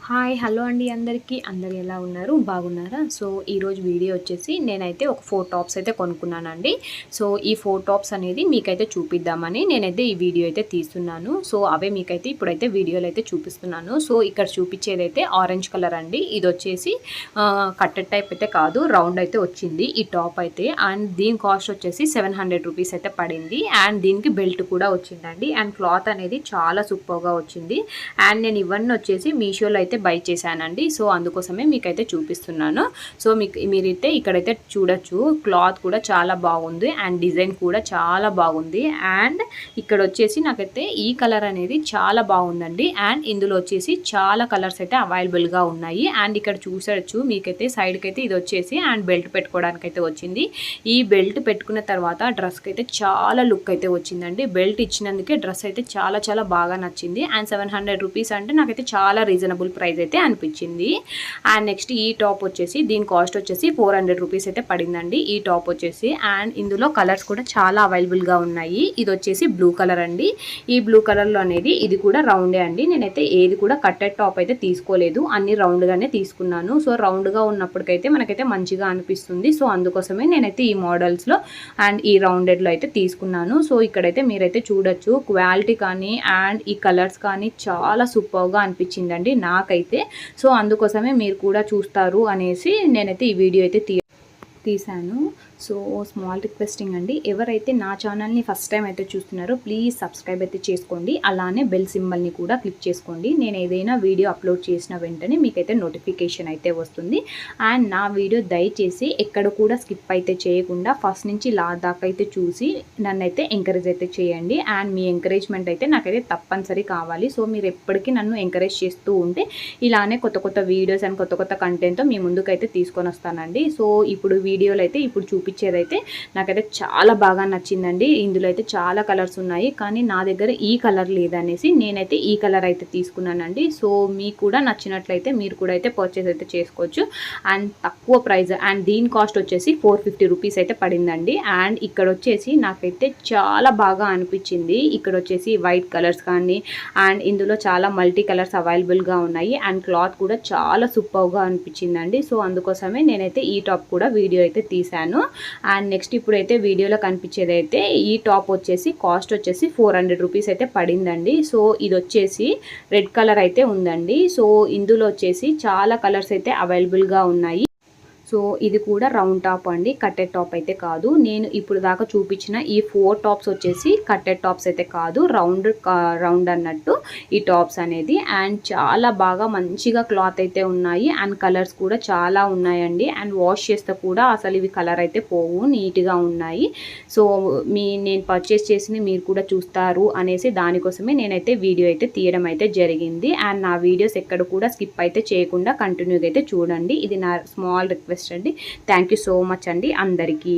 Hi hello అండి అందరూ ఎలా ఉన్నారు బాగున్నారా? సో ఈరోజు వీడియో వచ్చేసి నేనైతే ఒక 4 టాప్స్ అయితే కొనుక్కున్నానండి. సో ఈ 4 టాప్స్ అనేది మీకైతే చూపిద్దామని నేనైతే ఈ వీడియో అయితే తీస్తున్నాను. సో అవే మీకైతే ఇప్పుడైతే వీడియోలో అయితే చూపిస్తున్నాను. సో ఇక్కడ చూపించేదైతే ఆరెంజ్ కలర్ అండి. ఇది వచ్చేసి కట్టెడ్ టైప్ అయితే కాదు, రౌండ్ అయితే వచ్చింది ఈ టాప్ అయితే. అండ్ దీని కాస్ట్ వచ్చేసి 700 రూపీస్ అయితే పడింది. అండ్ దీనికి బెల్ట్ కూడా వచ్చిందండి. అండ్ క్లాత్ అనేది చాలా సూపర్గా వచ్చింది. అండ్ నేను ఇవన్నీ వచ్చేసి మీషోలో అయితే బై చేశానండి. సో అందుకోసమే మీకైతే చూపిస్తున్నాను. సో మీరైతే ఇక్కడైతే చూడొచ్చు, క్లాత్ కూడా చాలా బాగుంది అండ్ డిజైన్ కూడా చాలా బాగుంది. అండ్ ఇక్కడ వచ్చేసి నాకైతే ఈ కలర్ అనేది చాలా బాగుందండి. అండ్ ఇందులో వచ్చేసి చాలా కలర్స్ అయితే అవైలబుల్గా ఉన్నాయి. అండ్ ఇక్కడ చూసొచ్చు మీకైతే సైడ్కి అయితే ఇది వచ్చేసి అండ్ బెల్ట్ పెట్టుకోవడానికి అయితే వచ్చింది. ఈ బెల్ట్ పెట్టుకున్న తర్వాత డ్రెస్కి అయితే చాలా లుక్ అయితే వచ్చిందండి. బెల్ట్ ఇచ్చినందుకే డ్రెస్ అయితే చాలా బాగా నచ్చింది. అండ్ 700 రూపీస్ అంటే నాకైతే చాలా రీజనబుల్ ప్రైస్ అయితే అనిపించింది. అండ్ నెక్స్ట్ ఈ టాప్ వచ్చేసి దీని కాస్ట్ వచ్చేసి 400 రూపీస్ అయితే పడిందండి ఈ టాప్ వచ్చేసి. అండ్ ఇందులో కలర్స్ కూడా చాలా అవైలబుల్గా ఉన్నాయి. ఇది వచ్చేసి బ్లూ కలర్ అండి. ఈ బ్లూ కలర్లో అనేది ఇది కూడా రౌండే అండి. నేనైతే ఏది కూడా కట్టెడ్ టాప్ అయితే తీసుకోలేదు, అన్ని రౌండ్గానే తీసుకున్నాను. సో రౌండ్గా ఉన్నప్పటికైతే మనకైతే మంచిగా అనిపిస్తుంది. సో అందుకోసమే నేనైతే ఈ మోడల్స్లో అండ్ ఈ రౌండెడ్లో అయితే తీసుకున్నాను. సో ఇక్కడైతే మీరైతే చూడొచ్చు, క్వాలిటీ కానీ అండ్ ఈ కలర్స్ కానీ చాలా సూపర్గా అనిపించిందండి నాకైతే. సో అందుకోసమే మీరు కూడా చూస్తారు అనేసి నేనైతే ఈ వీడియో అయితే తీశాను. సో స్మాల్ రిక్వెస్టింగ్ అండి, ఎవరైతే నా ఛానల్ని ఫస్ట్ టైం అయితే చూస్తున్నారో ప్లీజ్ సబ్స్క్రైబ్ అయితే చేసుకోండి. అలానే బెల్ సింబల్ని కూడా క్లిక్ చేసుకోండి. నేను ఏదైనా వీడియో అప్లోడ్ చేసిన వెంటనే మీకైతే నోటిఫికేషన్ అయితే వస్తుంది. అండ్ నా వీడియో దయచేసి ఎక్కడ కూడా స్కిప్ అయితే చేయకుండా ఫస్ట్ నుంచి లాస్ట్ దాకా అయితే చూసి నన్ను అయితే ఎంకరేజ్ అయితే చేయండి. అండ్ మీ ఎంకరేజ్మెంట్ అయితే నాకైతే తప్పనిసరి కావాలి. సో మీరు ఎప్పటికీ నన్ను ఎంకరేజ్ చేస్తూ ఉంటే ఇలానే కొత్త వీడియోస్ అండ్ కొత్త కంటెంట్తో మీ ముందుకైతే తీసుకొని వస్తానండి. సో ఇప్పుడు వీడియోలో అయితే ఇప్పుడు చూపించేదైతే నాకైతే చాలా బాగా నచ్చిందండి. ఇందులో అయితే చాలా కలర్స్ ఉన్నాయి, కానీ నా దగ్గర ఈ కలర్ లేదనేసి నేనైతే ఈ కలర్ అయితే తీసుకున్నానండి. సో మీకు కూడా నచ్చినట్లయితే మీరు కూడా అయితే పర్చేస్ అయితే చేసుకోవచ్చు. అండ్ తక్కువ ప్రైస్. అండ్ దీని కాస్ట్ వచ్చేసి 450 రూపీస్ అయితే పడిందండి. అండ్ ఇక్కడ వచ్చేసి నాకైతే చాలా బాగా అనిపించింది. ఇక్కడ వచ్చేసి వైట్ కలర్స్ కానీ అండ్ ఇందులో చాలా మల్టీ కలర్స్ అవైలబుల్గా ఉన్నాయి. అండ్ క్లాత్ కూడా చాలా సూపర్గా అనిపించిందండి. సో అందుకోసమే నేనైతే ఈ టాప్ కూడా వీడియో అయితే తీశాను. అండ్ నెక్స్ట్ ఇప్పుడైతే వీడియోలో కనిపించేది అయితే ఈ టాప్ వచ్చేసి కాస్ట్ వచ్చేసి 400 రూపీస్ అయితే పడిందండి. సో ఇది వచ్చేసి రెడ్ కలర్ అయితే ఉందండి. సో ఇందులో వచ్చేసి చాలా కలర్స్ అయితే అవైలబుల్గా ఉన్నాయి. సో ఇది కూడా రౌండ్ టాప్ అండి, కట్టెడ్ టాప్ అయితే కాదు. నేను ఇప్పుడు దాకా చూపించిన ఈ 4 టాప్స్ వచ్చేసి కట్టెడ్ టాప్స్ అయితే కాదు, రౌండ్ అన్నట్టు ఈ టాప్స్ అనేది. అండ్ చాలా బాగా మంచిగా క్లాత్ అయితే ఉన్నాయి. అండ్ కలర్స్ కూడా చాలా ఉన్నాయండి. అండ్ వాష్ చేస్తే కూడా అసలు ఇవి కలర్ అయితే పోవు, నీట్గా ఉన్నాయి. సో నేను పర్చేస్ చేసింది మీరు కూడా చూస్తారు అనేసి దానికోసమే నేనైతే వీడియో అయితే తీయడం అయితే జరిగింది. అండ్ నా వీడియోస్ ఎక్కడ కూడా స్కిప్ అయితే చేయకుండా కంటిన్యూగా అయితే చూడండి. ఇది నా స్మాల్ రిక్వెస్ట్ అండి. థ్యాంక్ యూ సో మచ్ అండి అందరికీ.